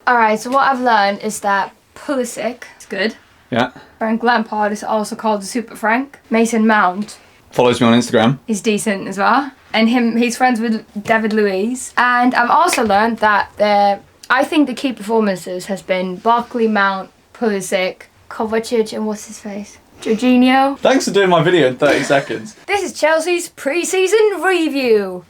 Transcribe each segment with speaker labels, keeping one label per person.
Speaker 1: Alright, so what I've learned is that Pulisic is good.
Speaker 2: Yeah.
Speaker 1: Frank Lampard is also called the Super Frank. Mason Mount
Speaker 2: Follows me on Instagram.
Speaker 1: is decent as well. And he's friends with David Luiz. And I've also learned that I think the key performances has been Barkley, Mount, Pulisic, Kovacic, and what's his face? Jorginho.
Speaker 2: Thanks for doing my video in 30 seconds.
Speaker 1: This is Chelsea's pre-season review.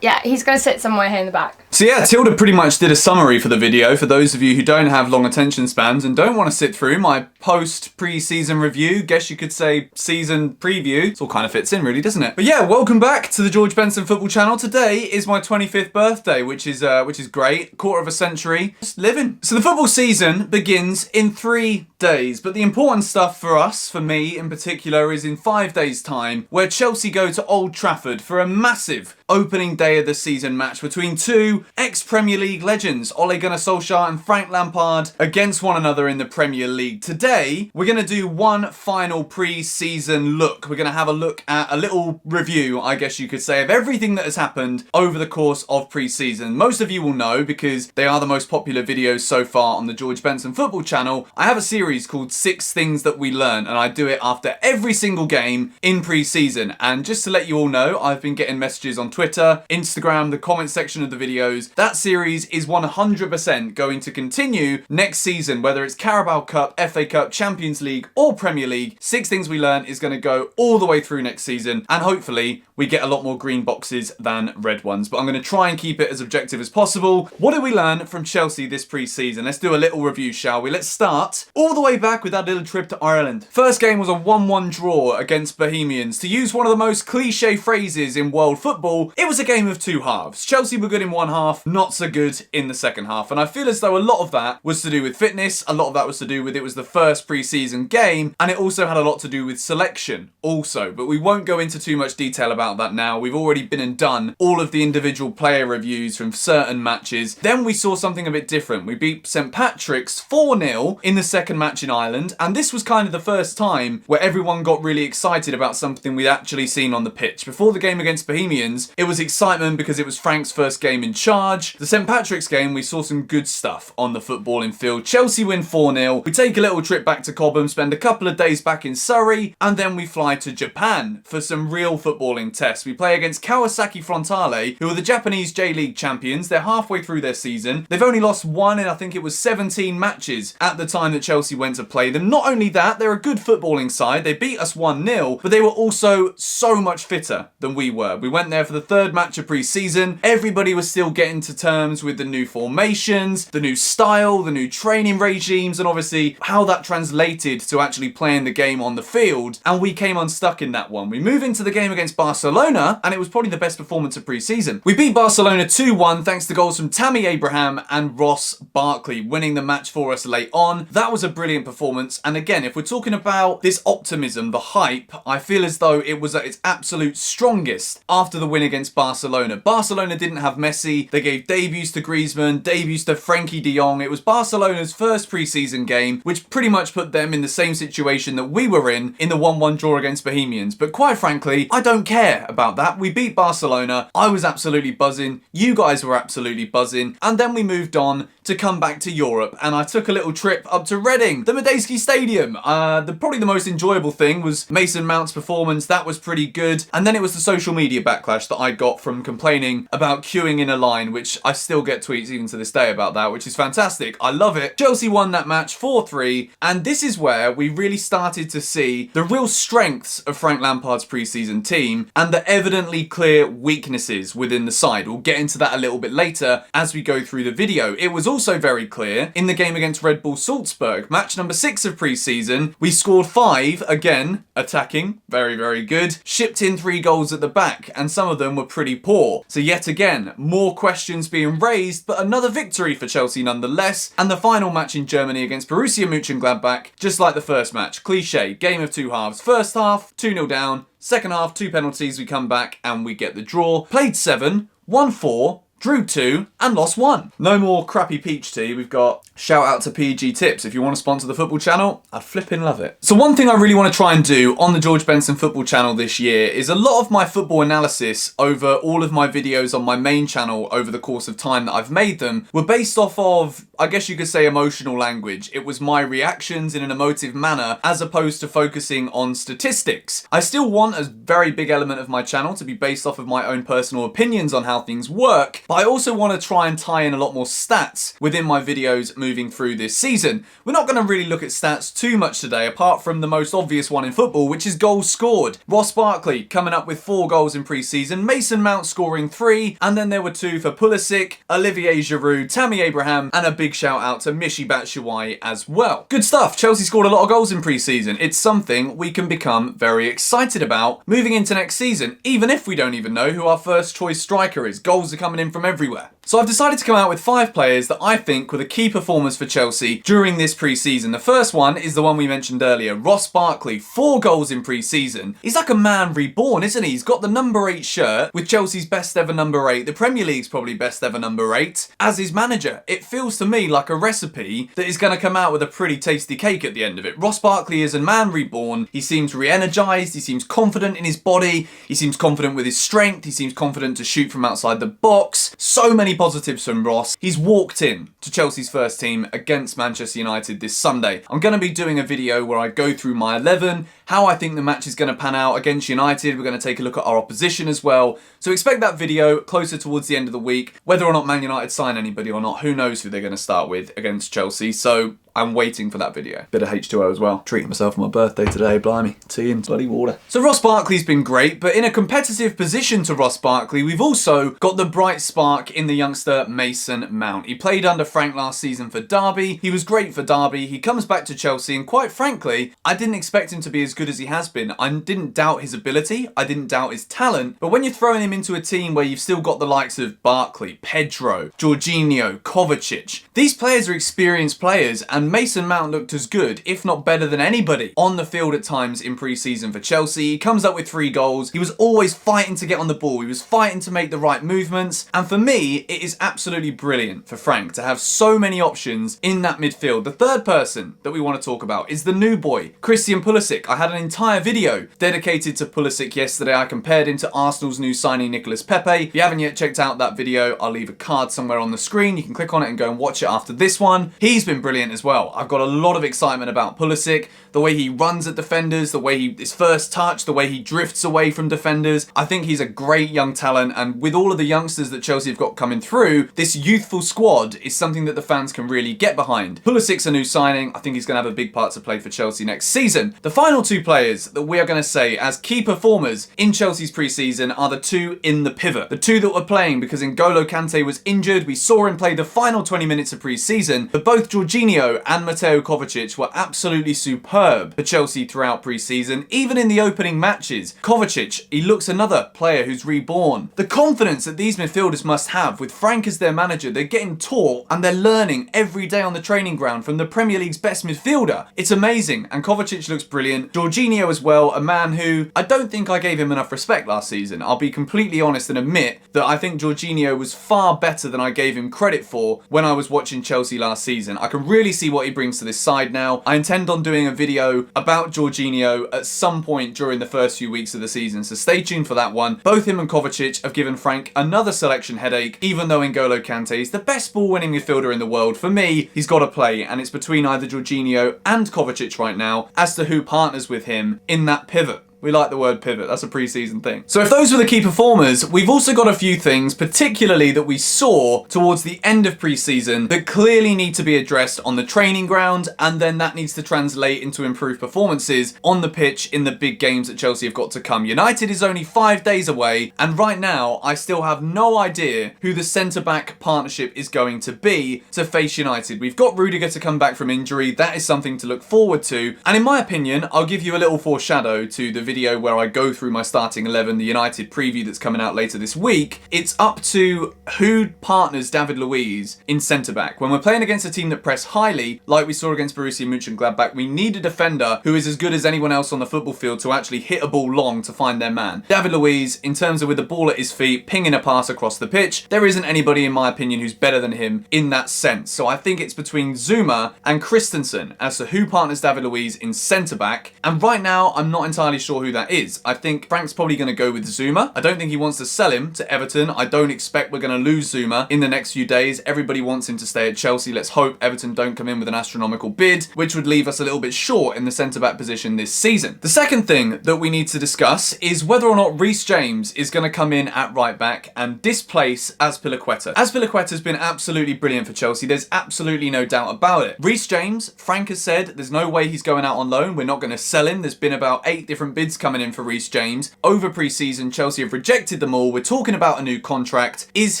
Speaker 1: Yeah, he's going to sit somewhere here in the back.
Speaker 2: So yeah, Tilda pretty much did a summary for the video for those of you who don't have long attention spans and don't want to sit through my post pre-season review, guess you could say season preview. It all kind of fits in really, doesn't it? But yeah, welcome back to the George Benson Football Channel. Today is my 25th birthday, which is great. Quarter of a century, just living. So the football season begins in 3 days, but the important stuff for us, for me in particular, is in 5 days' time, where Chelsea go to Old Trafford for a massive opening day of the season match between two ex-Premier League legends, Ole Gunnar Solskjaer and Frank Lampard, against one another in the Premier League. Today, we're going to do one final pre-season look. We're going to have a look at a little review, I guess you could say, of everything that has happened over the course of pre-season. Most of you will know, because they are the most popular videos so far on the George Benson Football Channel, I have a series called 6 Things That We Learn, and I do it after every single game in pre-season. And just to let you all know, I've been getting messages on Twitter, Instagram, the comment section of the videos. That series is 100% going to continue next season, whether it's Carabao Cup, FA Cup, Champions League or Premier League. 6 Things We Learn is going to go all the way through next season, and hopefully we get a lot more green boxes than red ones, but I'm going to try and keep it as objective as possible. What did we learn from Chelsea this pre-season? Let's do a little review, shall we? Let's start all the way back with that little trip to Ireland. First game was a 1-1 draw against Bohemians. To use one of the most cliche phrases in world football, it was a game of 2 halves. Chelsea were good in one half, not so good in the second half, and I feel as though a lot of that was to do with fitness, a lot of that was to do with it was the first pre-season game, and it also had a lot to do with selection also, but we won't go into too much detail about that now. We've already been and done all of the individual player reviews from certain matches. Then we saw something a bit different. We beat St Patrick's 4-0 in the second match in Ireland, and this was kind of the first time where everyone got really excited about something we'd actually seen on the pitch. Before the game against Bohemians, it was excitement because it was Frank's first game in charge. The St Patrick's game, we saw some good stuff on the footballing field. Chelsea win 4-0. We take a little trip back to Cobham, spend a couple of days back in Surrey, and then we fly to Japan for some real footballing tests. We play against Kawasaki Frontale, who are the Japanese J-League champions. They're halfway through their season. They've only lost 1 in, I think it was 17 matches at the time that Chelsea went to play them. Not only that, they're a good footballing side. They beat us 1-0, but they were also so much fitter than we were. We went there for the 3rd match of pre-season. Everybody was still getting to terms with the new formations, the new style, the new training regimes, and obviously how that translated to actually playing the game on the field, and we came unstuck in that one. We move into the game against Barcelona, and it was probably the best performance of pre-season. We beat Barcelona 2-1 thanks to goals from Tammy Abraham and Ross Barkley, winning the match for us late on. That was a brilliant performance, and again, if we're talking about this optimism, the hype, I feel as though it was at its absolute strongest after the win against Barcelona. Barcelona didn't have Messi. They gave debuts to Griezmann, debuts to Frankie de Jong. It was Barcelona's first pre-season game, which pretty much put them in the same situation that we were in the 1-1 draw against Bohemians. But quite frankly, I don't care about that. We beat Barcelona. I was absolutely buzzing. You guys were absolutely buzzing. And then we moved on to come back to Europe, and I took a little trip up to Reading, the Medeski Stadium. Probably the most enjoyable thing was Mason Mount's performance. That was pretty good. And then it was the social media backlash that I got from complaining about queuing in a line, which I still get tweets even to this day about that, which is fantastic. I love it. Chelsea won that match 4-3, and this is where we really started to see the real strengths of Frank Lampard's pre-season team and the evidently clear weaknesses within the side. We'll get into that a little bit later as we go through the video. It was also very clear in the game against Red Bull Salzburg, match number 6 of pre-season. We scored 5, again, attacking, very, very good. Shipped in 3 goals at the back, and some of them were pretty poor. So yet again, more questions being raised, but another victory for Chelsea nonetheless. And the final match in Germany against Borussia Mönchengladbach, just like the first match, cliche, game of 2 halves. First half, 2-0 down. Second half, 2 penalties, we come back and we get the draw. Played 7, won 4, drew 2, and lost 1. No more crappy peach tea. We've got shout out to PG Tips. If you want to sponsor the football channel, I'd flipping love it. So one thing I really want to try and do on the George Benson football channel this year is a lot of my football analysis over all of my videos on my main channel over the course of time that I've made them were based off of, I guess you could say, emotional language. It was my reactions in an emotive manner as opposed to focusing on statistics. I still want a very big element of my channel to be based off of my own personal opinions on how things work, but I also want to try and tie in a lot more stats within my videos moving through this season. We're not going to really look at stats too much today, apart from the most obvious one in football, which is goals scored. Ross Barkley coming up with 4 goals in pre-season, Mason Mount scoring 3, and then there were 2 for Pulisic, Olivier Giroud, Tammy Abraham, and a big shout out to Michy Batshuayi as well. Good stuff. Chelsea scored a lot of goals in pre-season. It's something we can become very excited about moving into next season, even if we don't even know who our first choice striker is. Goals are coming in from everywhere. So I've decided to come out with 5 players that I think were the key performers for Chelsea during this pre-season. The first one is the one we mentioned earlier, Ross Barkley, 4 goals in pre-season. He's like a man reborn, isn't he? He's got the number 8 shirt with Chelsea's best ever number 8, the Premier League's probably best ever number 8, as his manager. It feels to me like a recipe that is going to come out with a pretty tasty cake at the end of it. Ross Barkley is a man reborn. He seems re-energised, he seems confident in his body, he seems confident with his strength, he seems confident to shoot from outside the box. So many positives from Ross. He's walked in to Chelsea's first team against Manchester United this Sunday. I'm going to be doing a video where I go through my 11, how I think the match is going to pan out against United. We're going to take a look at our opposition as well. So expect that video closer towards the end of the week. Whether or not Man United sign anybody or not, who knows who they're going to start with against Chelsea. So I'm waiting for that video. Bit of H2O as well. Treating myself for my birthday today, blimey. Tea and bloody water. So Ross Barkley's been great, but in a competitive position to Ross Barkley, we've also got the bright spark in the youngster Mason Mount. He played under Frank last season for Derby. He was great for Derby. He comes back to Chelsea, and quite frankly, I didn't expect him to be as good as he has been. I didn't doubt his ability. I didn't doubt his talent. But when you're throwing him into a team where you've still got the likes of Barkley, Pedro, Jorginho, Kovacic, these players are experienced players, and Mason Mount looked as good, if not better than anybody, on the field at times in pre-season for Chelsea. He comes up with 3 goals. He was always fighting to get on the ball. He was fighting to make the right movements. And for me, it is absolutely brilliant for Frank to have so many options in that midfield. The third person that we want to talk about is the new boy, Christian Pulisic. I had an entire video dedicated to Pulisic yesterday. I compared him to Arsenal's new signing Nicolas Pepe. If you haven't yet checked out that video, I'll leave a card somewhere on the screen. You can click on it and go and watch it after this one. He's been brilliant as well. I've got a lot of excitement about Pulisic, the way he runs at defenders, the way his first touch, the way he drifts away from defenders. I think he's a great young talent, and with all of the youngsters that Chelsea have got coming through, this youthful squad is something that the fans can really get behind. Pulisic's a new signing. I think he's going to have a big part to play for Chelsea next season. The final 2 players that we are going to say as key performers in Chelsea's pre-season are the 2 in the pivot. The 2 that were playing because N'Golo Kante was injured. We saw him play the final 20 minutes of pre-season, but both Jorginho and Mateo Kovacic were absolutely superb for Chelsea throughout pre-season, even in the opening matches. Kovacic, he looks another player who's reborn. The confidence that these midfielders must have with Frank as their manager, they're getting taught and they're learning every day on the training ground from the Premier League's best midfielder. It's amazing, and Kovacic looks brilliant. Jorginho as well, a man who I don't think I gave him enough respect last season. I'll be completely honest and admit that I think Jorginho was far better than I gave him credit for when I was watching Chelsea last season. I can really see what he brings to this side now. I intend on doing a video about Jorginho at some point during the first few weeks of the season, so stay tuned for that one. Both him and Kovacic have given Frank another selection headache, even though N'Golo Kante is the best ball-winning midfielder in the world. For me, he's got to play, and it's between either Jorginho and Kovacic right now as to who partners with him in that pivot. We like the word pivot, that's a pre-season thing. So if those were the key performers, we've also got a few things, particularly that we saw towards the end of pre-season, that clearly need to be addressed on the training ground, and then that needs to translate into improved performances on the pitch in the big games that Chelsea have got to come. United is only 5 days away, and right now, I still have no idea who the centre-back partnership is going to be to face United. We've got Rudiger to come back from injury, that is something to look forward to, and in my opinion, I'll give you a little foreshadow to the video where I go through my starting 11, the United preview that's coming out later this week, it's up to who partners David Luiz in centre-back. When we're playing against a team that press highly, like we saw against Borussia Mönchengladbach, we need a defender who is as good as anyone else on the football field to actually hit a ball long to find their man. David Luiz, in terms of with the ball at his feet, pinging a pass across the pitch, there isn't anybody in my opinion who's better than him in that sense. So I think it's between Zuma and Christensen as to who partners David Luiz in centre-back. And right now, I'm not entirely sure who that is. I think Frank's probably going to go with Zuma. I don't think he wants to sell him to Everton. I don't expect we're going to lose Zuma in the next few days. Everybody wants him to stay at Chelsea. Let's hope Everton don't come in with an astronomical bid, which would leave us a little bit short in the centre-back position this season. The second thing that we need to discuss is whether or not Reece James is going to come in at right-back and displace Azpilicueta. Azpilicueta's been absolutely brilliant for Chelsea. There's absolutely no doubt about it. Reece James, Frank has said there's no way he's going out on loan. We're not going to sell him. There's been about 8 different bids coming in for Reece James. Over pre-season, Chelsea have rejected them all. We're talking about a new contract. Is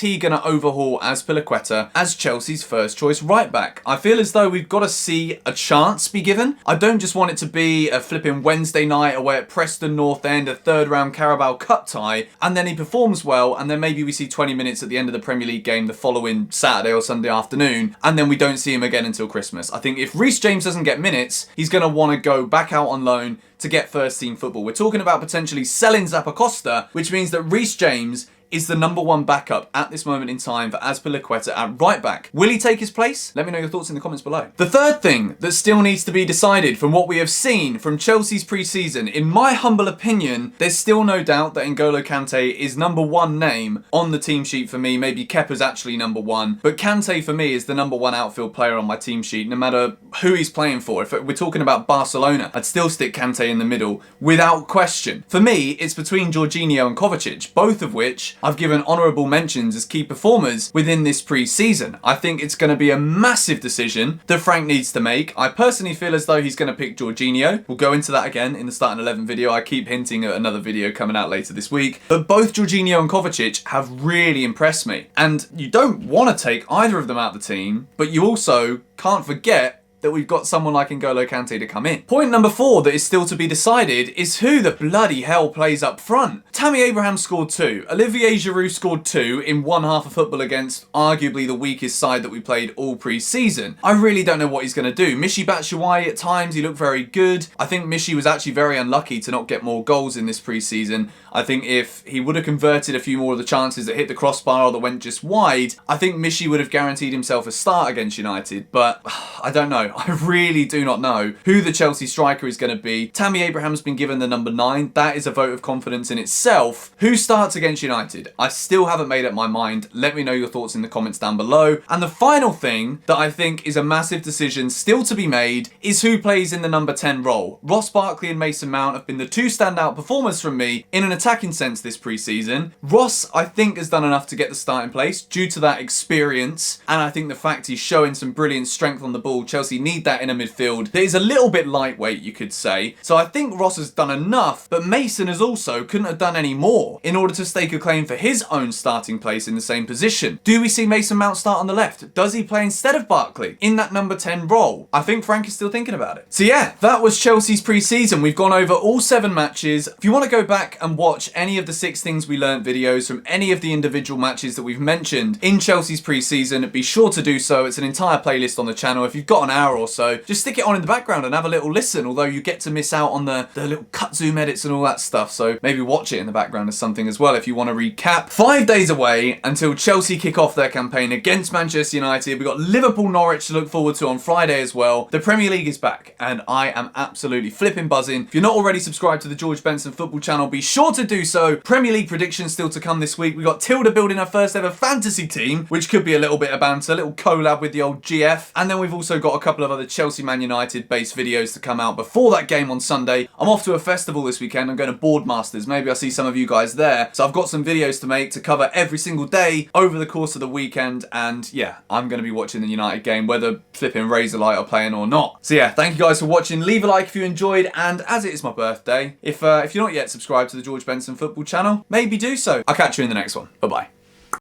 Speaker 2: he going to overhaul Azpilicueta as Chelsea's first choice right back? I feel as though we've got to see a chance be given. I don't just want it to be a flipping Wednesday night away at Preston North End, a third round Carabao Cup tie, and then he performs well, and then maybe we see 20 minutes at the end of the Premier League game the following Saturday or Sunday afternoon, and then we don't see him again until Christmas. I think if Reece James doesn't get minutes, he's going to want to go back out on loan to get first team football. We're talking about potentially selling Zappacosta, which means that Reece James is the number one backup at this moment in time for Azpilicueta at right back. Will he take his place? Let me know your thoughts in the comments below. The third thing that still needs to be decided from what we have seen from Chelsea's pre-season, in my humble opinion, there's still no doubt that N'Golo Kante is number one name on the team sheet for me. Maybe Kepa's actually number one, but Kante for me is the number one outfield player on my team sheet, no matter who he's playing for. If we're talking about Barcelona, I'd still stick Kante in the middle without question. For me, it's between Jorginho and Kovacic, both of which I've given honourable mentions as key performers within this pre-season. I think it's going to be a massive decision that Frank needs to make. I personally feel as though he's going to pick Jorginho. We'll go into that again in the starting 11 video. I keep hinting at another video coming out later this week. But both Jorginho and Kovacic have really impressed me. And you don't want to take either of them out of the team, but you also can't forget that we've got someone like N'Golo Kante to come in. Point number 4 that is still to be decided is who the bloody hell plays up front. Tammy Abraham scored 2. Olivier Giroud scored 2 in one half of football against arguably the weakest side that we played all pre-season. I really don't know what he's going to do. Michy Batshuayi at times, he looked very good. I think Michy was actually very unlucky to not get more goals in this pre-season. I think if he would have converted a few more of the chances that hit the crossbar or that went just wide, I think Michy would have guaranteed himself a start against United. But I don't know. I really do not know who the Chelsea striker is going to be. Tammy Abraham's been given the number 9. That is a vote of confidence in itself. Who starts against United? I still haven't made up my mind. Let me know your thoughts in the comments down below. And the final thing that I think is a massive decision still to be made is who plays in the number 10 role. Ross Barkley and Mason Mount have been the 2 standout performers from me in an attacking sense this pre-season. Ross, I think, has done enough to get the starting place due to that experience, and I think the fact he's showing some brilliant strength on the ball. Chelsea need that in a midfield that is a little bit lightweight, you could say. So I think Ross has done enough, but Mason has also couldn't have done any more in order to stake a claim for his own starting place in the same position. Do we see Mason Mount start on the left? Does he play instead of Barkley in that number 10 role? I think Frank is still thinking about it. So yeah, that was Chelsea's pre-season. We've gone over all 7 matches. If you want to go back and watch any of the 6 things we learnt videos from any of the individual matches that we've mentioned in Chelsea's pre-season, be sure to do so. It's an entire playlist on the channel. If you've got an hour or so, just stick it on in the background and have a little listen, although you get to miss out on the little cut zoom edits and all that stuff, so maybe watch it in the background as something as well if you want to recap. 5 days away until Chelsea kick off their campaign against Manchester United. We've got Liverpool Norwich to look forward to on Friday as well. The Premier League is back and I am absolutely flipping buzzing. If you're not already subscribed to the George Benson Football channel, be sure to do so. Premier League predictions still to come this week. We've got Tilda building her first ever fantasy team, which could be a little bit of banter, a little collab with the old GF, and then we've also got a couple of other Chelsea Man United based videos to come out before that game on Sunday. I'm off to a festival this weekend. I'm going to Boardmasters. Maybe I'll see some of you guys there. So I've got some videos to make to cover every single day over the course of the weekend, and yeah, I'm going to be watching the United game whether flipping Razorlight are playing or not. So yeah, thank you guys for watching. Leave a like if you enjoyed, and as it is my birthday, if you're not yet subscribed to the George Benson Football channel, maybe do so. I'll catch you in the next one. Bye bye.